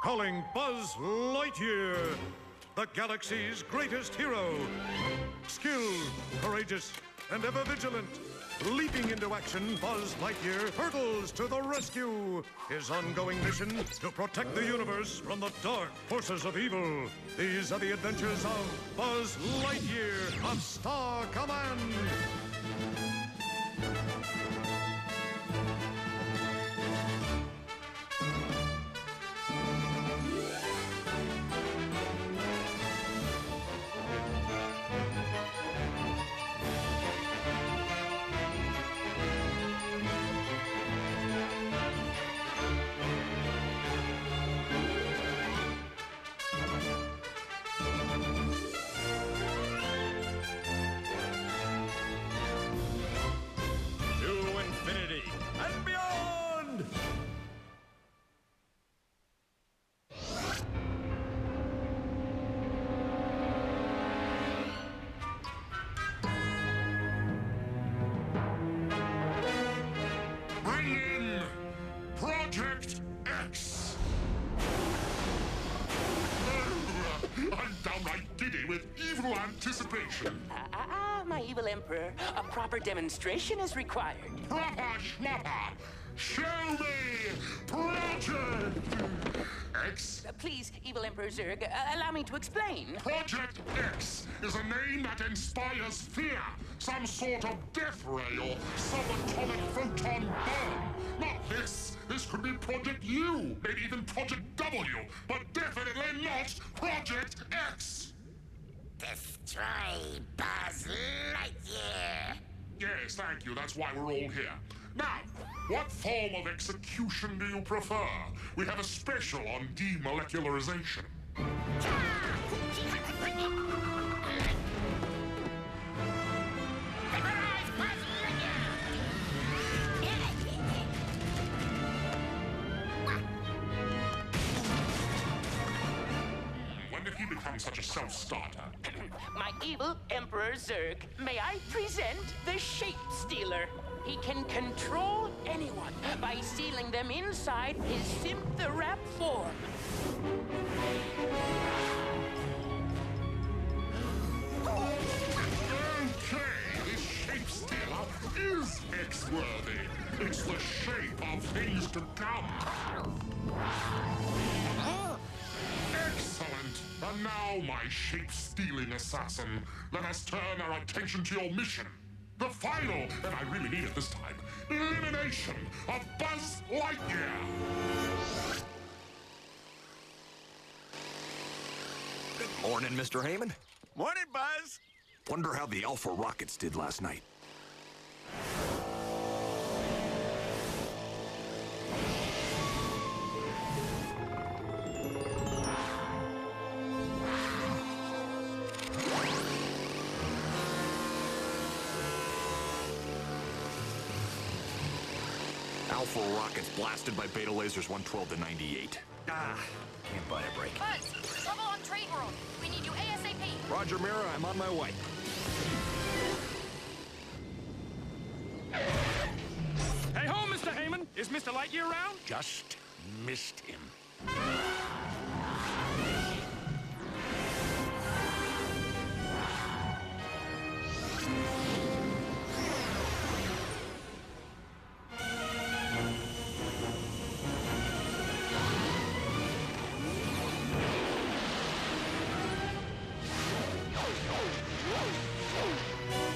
Calling Buzz Lightyear, the galaxy's greatest hero. Skilled, courageous, and ever vigilant. Leaping into action, Buzz Lightyear hurtles to the rescue. His ongoing mission to protect the universe from the dark forces of evil. These are the adventures of Buzz Lightyear of Star Command. And beyond! Bring in Project X! I'm downright giddy with evil anticipation. My evil emperor. A proper demonstration is required. Proper schmopper! Show me Project X! Please, evil Emperor Zurg, allow me to explain. Project X is a name that inspires fear. Some sort of death ray or subatomic photon bomb. Not this. This could be Project U, maybe even Project W, but definitely not Project X. Destroy Buzz Lightyear! Yes, thank you. That's why we're all here. Now, what form of execution do you prefer? We have a special on demolecularization. When did he become such a self-starter? My evil Emperor Zurg, may I present the Shape Stealer. He can control anyone by sealing them inside his Synthrap form. Okay, this Shape Stealer is X-worthy. It's the shape of things to come. Excellent! And now, my shape-stealing assassin, let us turn our attention to your mission. The final, and I really need it this time, elimination of Buzz Lightyear! Good morning, Mr. Heyman. Morning, Buzz. Wonder how the Alpha Rockets did last night. Alpha Rockets blasted by Beta Lasers 112 to 98. Can't buy a break. Buzz, trouble on Trade World. We need you ASAP. Roger, Mira, I'm on my way. Hey ho, Mr. Heyman. Is Mr. Lightyear around? Just missed him.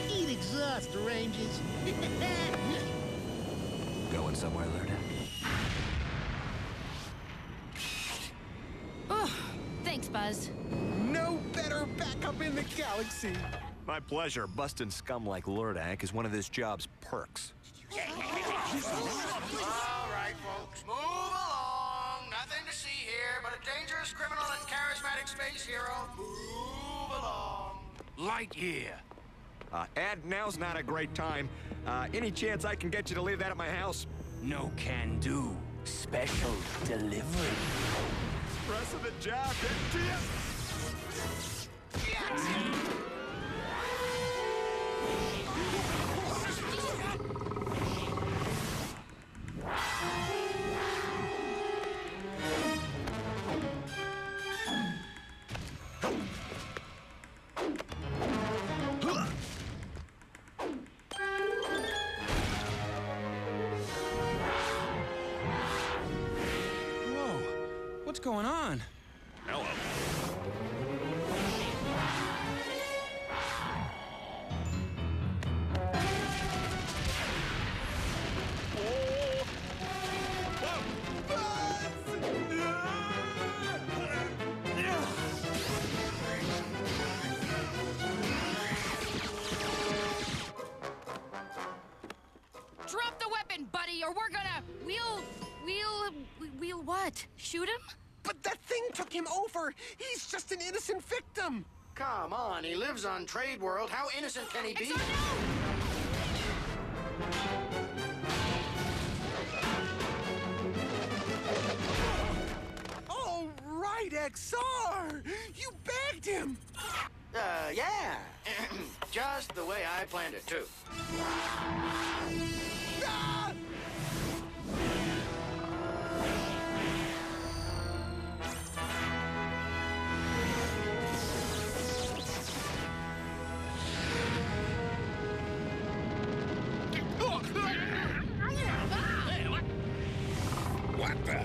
Eat exhaust, Rangers. Going somewhere, Lerner? Thanks, Buzz. No better backup in the galaxy. My pleasure. Busting scum like Lurdak is one of this job's perks. All right, folks, move along. Nothing to see here but a dangerous criminal and charismatic space hero. Move along. Lightyear. Ed, now's not a great time. Any chance I can get you to leave that at my house? No can do. Special delivery. Rest of the job, didn't you? What's going on? Hello. Drop the weapon, buddy, or we're gonna... We'll what? Shoot him? But that thing took him over. He's just an innocent victim. Come on, he lives on Trade World. How innocent can he be? Oh, right, XR. You bagged him. Yeah. Just the way I planned it, too. Ah! What the?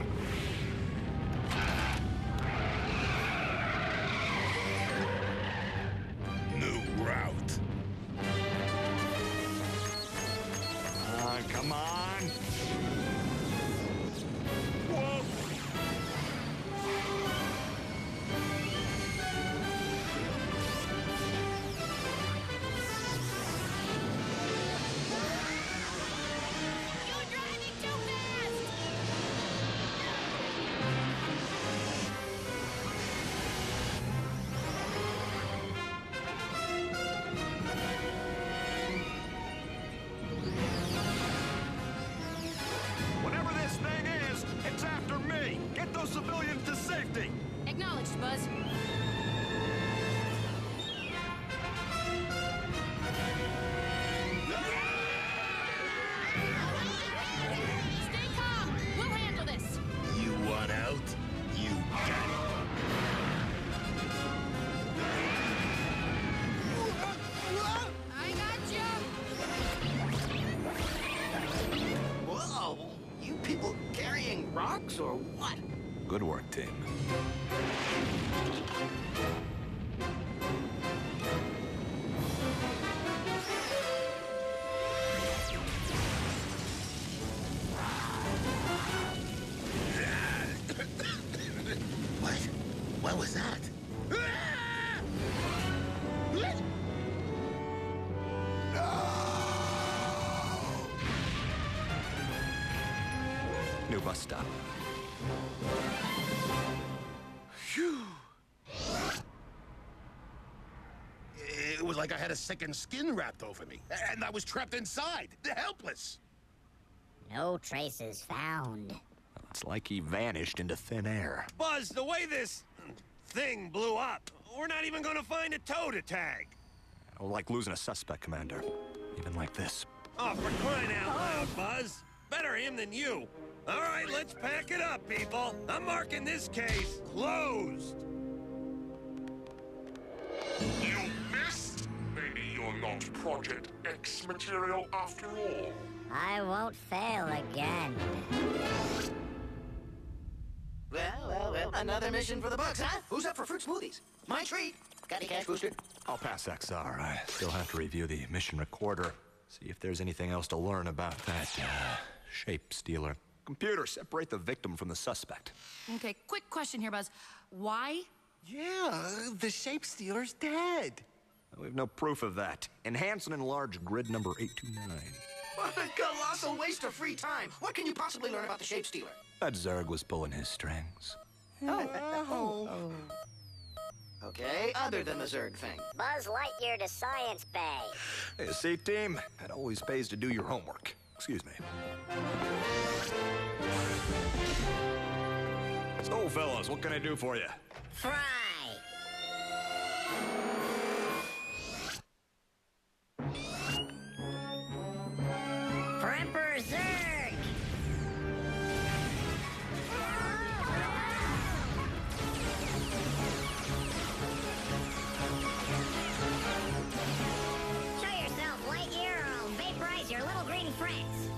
New route. Come on. Whoa. You're driving too fast! Whatever this thing is, it's after me. Get those civilians to safety. Acknowledged, Buzz. Stay calm. We'll handle this. You want out? You got it. I got you. Whoa! You people carrying rocks or what? Good work, team. What? What was that? New bus stop. It was like I had a second skin wrapped over me, and I was trapped inside, helpless. No traces found. It's like he vanished into thin air. Buzz, the way this thing blew up, we're not even gonna find a toe to tag. Like losing a suspect, Commander. Even like this. Oh, for crying out loud, Buzz. Better him than you. All right, let's pack it up, people. I'm marking this case closed. You missed? Maybe you're not Project X material after all. I won't fail again. Well, another mission for the Bucks, huh? Who's up for fruit smoothies? My treat. Got any cash, Booster? I'll pass XR. I still have to review the mission recorder. See if there's anything else to learn about that shape stealer. Computer, separate the victim from the suspect. Okay, quick question here, Buzz. Why? Yeah, the shape stealer's dead. We have no proof of that. Enhance and enlarge grid number 829. What a colossal waste of free time. What can you possibly learn about the Shape Stealer? That Zerg was pulling his strings. Okay, other than the Zerg thing. Buzz Lightyear to Science Bay. Hey, see, team? It always pays to do your homework. Excuse me. So, fellas, what can I do for you? Fry! For Emperor Zurg! Show yourself, Lightyear, or I'll vaporize your little green friends.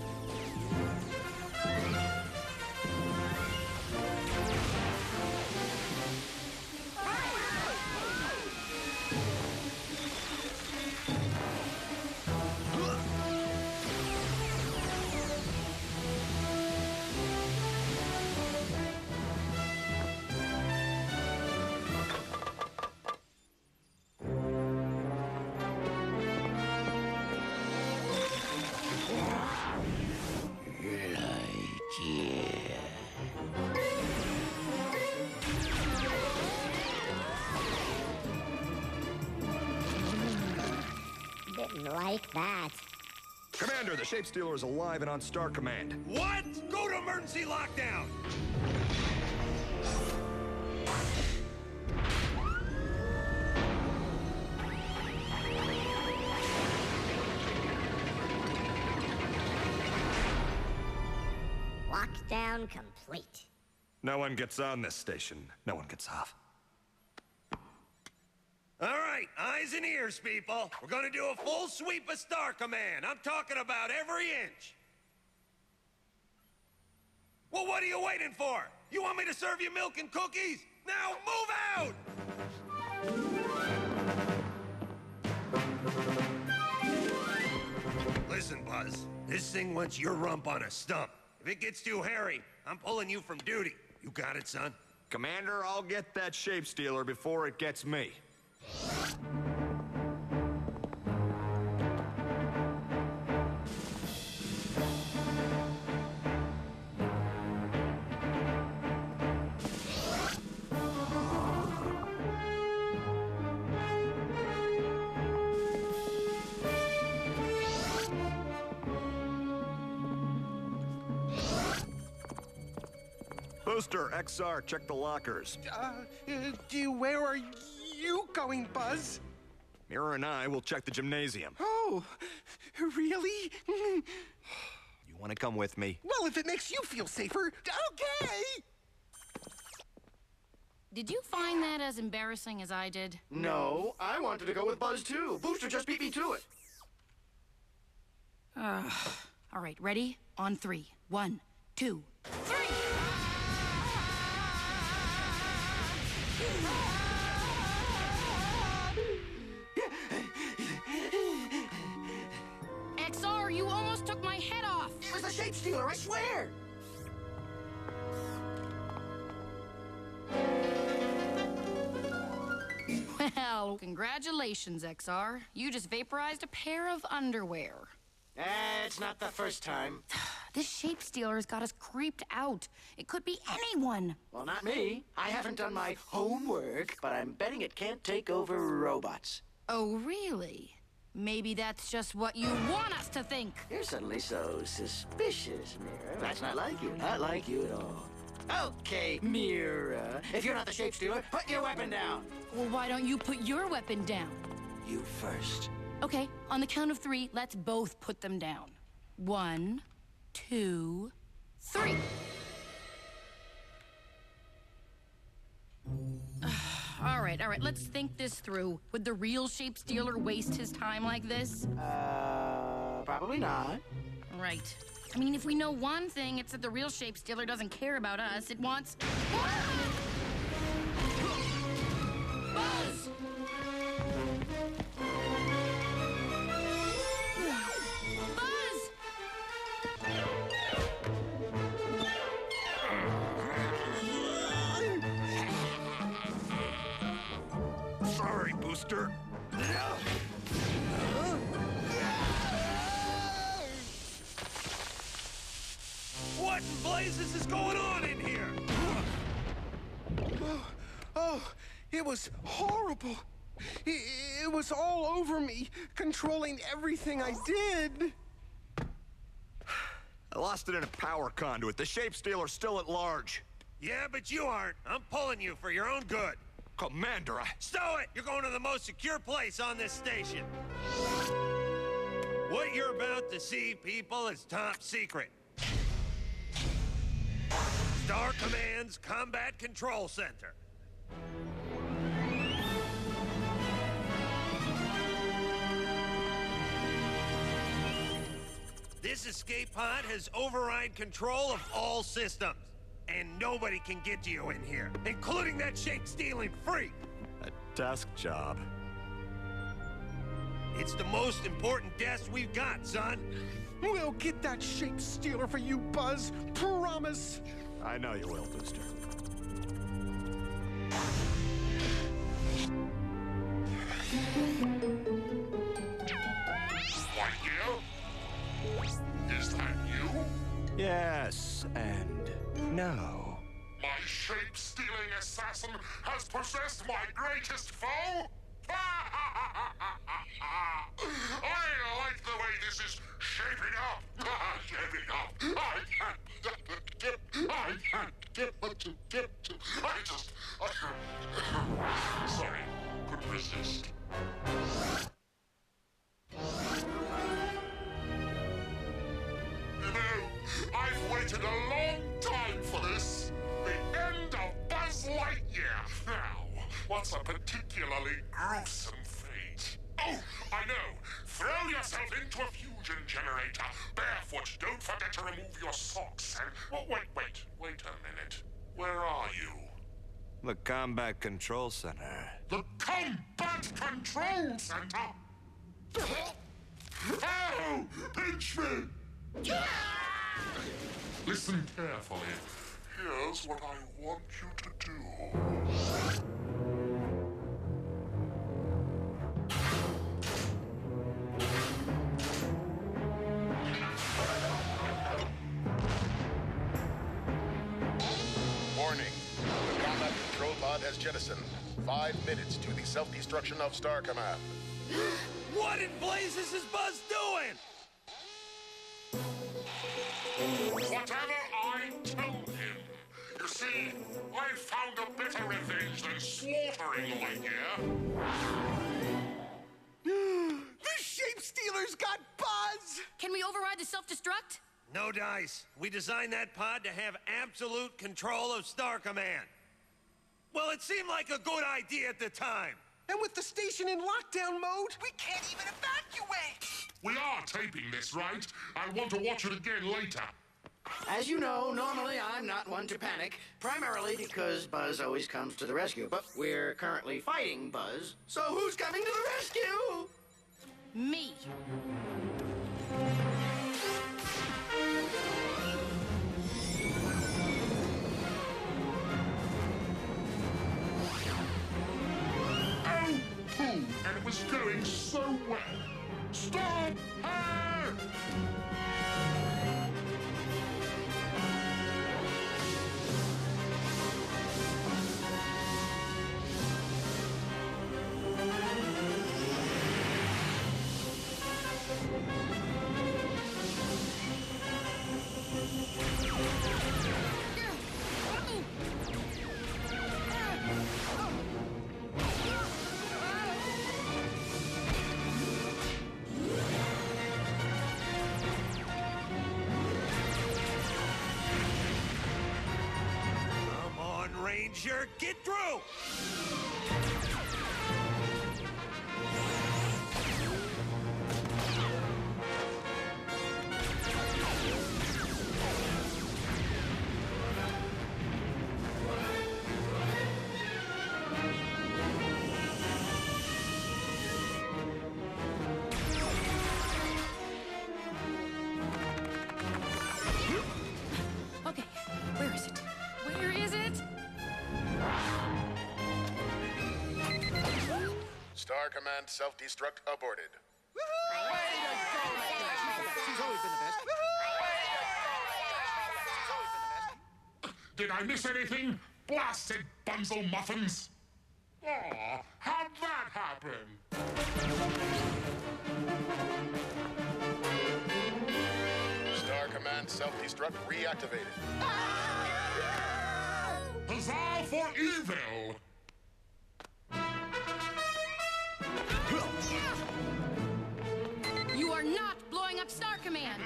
Like that. Commander, the Shape Stealer is alive and on Star Command. What? Go to emergency lockdown! Lockdown complete. No one gets on this station. No one gets off. All right, eyes and ears, people. We're gonna do a full sweep of Star Command. I'm talking about every inch. Well, what are you waiting for? You want me to serve you milk and cookies? Now move out! Listen, Buzz. This thing wants your rump on a stump. If it gets too hairy, I'm pulling you from duty. You got it, son? Commander, I'll get that Shape Stealer before it gets me. Booster, XR, check the lockers. Where are you going, Buzz? Mirror and I will check the gymnasium. Oh, really? You want to come with me? Well, if it makes you feel safer, okay! Did you find that as embarrassing as I did? No, I wanted to go with Buzz too. Booster just beat me to it. All right, ready? On 3. 1, 2, 3! XR, you almost took my head off! It was the Shape Stealer, I swear! Well, congratulations, XR. You just vaporized a pair of underwear. It's not the first time. This Shape Stealer has got us creeped out. It could be anyone. Well, not me. I haven't done my homework, but I'm betting it can't take over robots. Oh, really? Maybe that's just what you want us to think. You're suddenly so suspicious, Mira. That's not like you. Not like you at all. Okay, Mira. If you're not the Shape Stealer, put your weapon down. Well, why don't you put your weapon down? You first. Okay, on the count of 3, let's both put them down. 1, 2, 3. All right, let's think this through. Would the real Shape Stealer waste his time like this? Probably not. Right. I mean, if we know one thing, it's that the real Shape Stealer doesn't care about us. It wants... Buzz! Sorry, Booster. What in blazes is going on in here? Oh, it was horrible. It was all over me, controlling everything I did. I lost it in a power conduit. The Shape Stealer's still at large. Yeah, but you aren't. I'm pulling you for your own good. Commander, Stow it! You're going to the most secure place on this station. What you're about to see, people, is top secret. Star Command's Combat Control Center. This escape pod has override control of all systems. And nobody can get to you in here, including that shape-stealing freak. a desk job. It's the most important desk we've got, son. We'll get that Shape Stealer for you, Buzz. Promise. I know you will, Booster. Lightyear? Is that you? Yes, and no. My shape-stealing assassin has possessed my greatest foe? I like the way this is shaping up. Shaping up. I can't get what to get to. Sorry, couldn't resist. You know, I've waited a long time for this. The end of Buzz Lightyear. Now, what's a particularly gruesome fate? Oh, I know. Throw yourself into a fusion generator. Barefoot, don't forget to remove your socks and... Oh, wait a minute. Where are you? The Combat Control Center. The Combat Control Center? Oh, Pinchman! Listen carefully. Here's what I want you to do. Warning. The combat control pod has jettisoned. 5 minutes to the self-destruction of Star Command. What in blazes is Buzz doing? Whatever I told him. You see, I found a better revenge than slaughtering Lightyear. The Shape Stealers got Buzz! Can we override the self-destruct? No dice. We designed that pod to have absolute control of Star Command. Well, it seemed like a good idea at the time. And with the station in lockdown mode, we can't even evacuate! We are taping this, right? I want to watch it again later. As you know, normally I'm not one to panic, primarily because Buzz always comes to the rescue. But we're currently fighting Buzz, so who's coming to the rescue? Me. Oh, pooh! And it was going so well. Stop her! Come on, Ranger, get through! Okay, where is it? Where is it? Star Command self-destruct aborted. She's always been the best. Did I miss anything? Blasted Bunzel Muffins! Aw, how'd that happen? Star Command self-destruct reactivated. Huzzah for evil! You are not blowing up Star Command!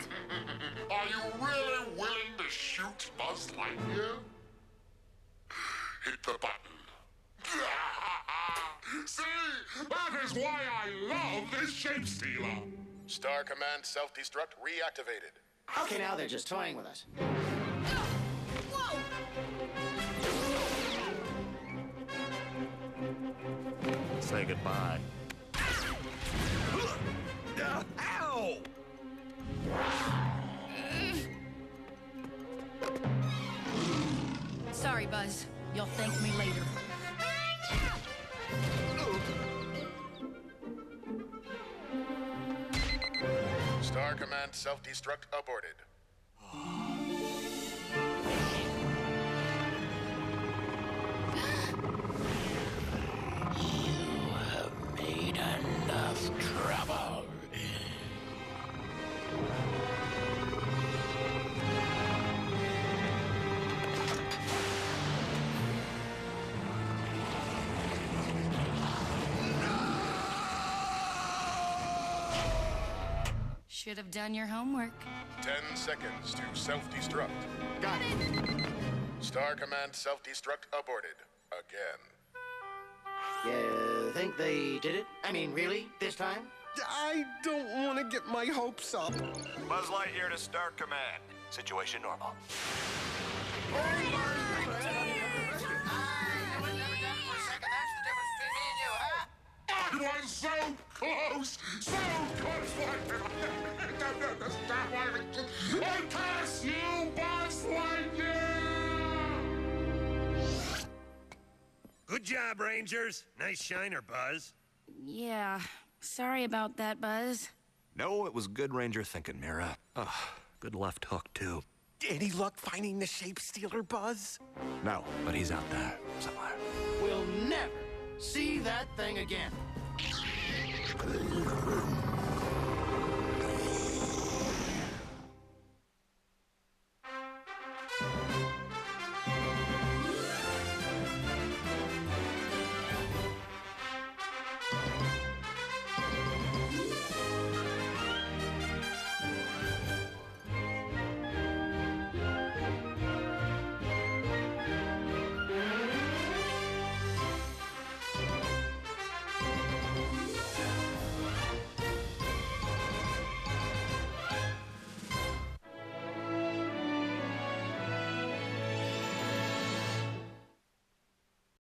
Are you really willing to shoot Buzz Lightyear? Hit the button. See? That is why I love this Shape Stealer. Star Command self-destruct reactivated. Okay, now they're just toying with us. Whoa! Say goodbye. Ow! Sorry, Buzz. You'll thank me later. Star Command self-destruct aborted. You have Should have done your homework. 10 seconds to self-destruct. Got it. Star Command self-destruct aborted. Again. You think they did it? I mean, really? This time? I don't want to get my hopes up. Buzz Lightyear to Star Command. Situation normal. I was so close! So close! I don't understand why I curse you, Buzz Lightyear! Good job, Rangers. Nice shiner, Buzz. Yeah, sorry about that, Buzz. No, it was good Ranger thinking, Mira. Ugh, good left hook, too. Any luck finding the Shape Stealer, Buzz? No, but he's out there somewhere. We'll never see that thing again.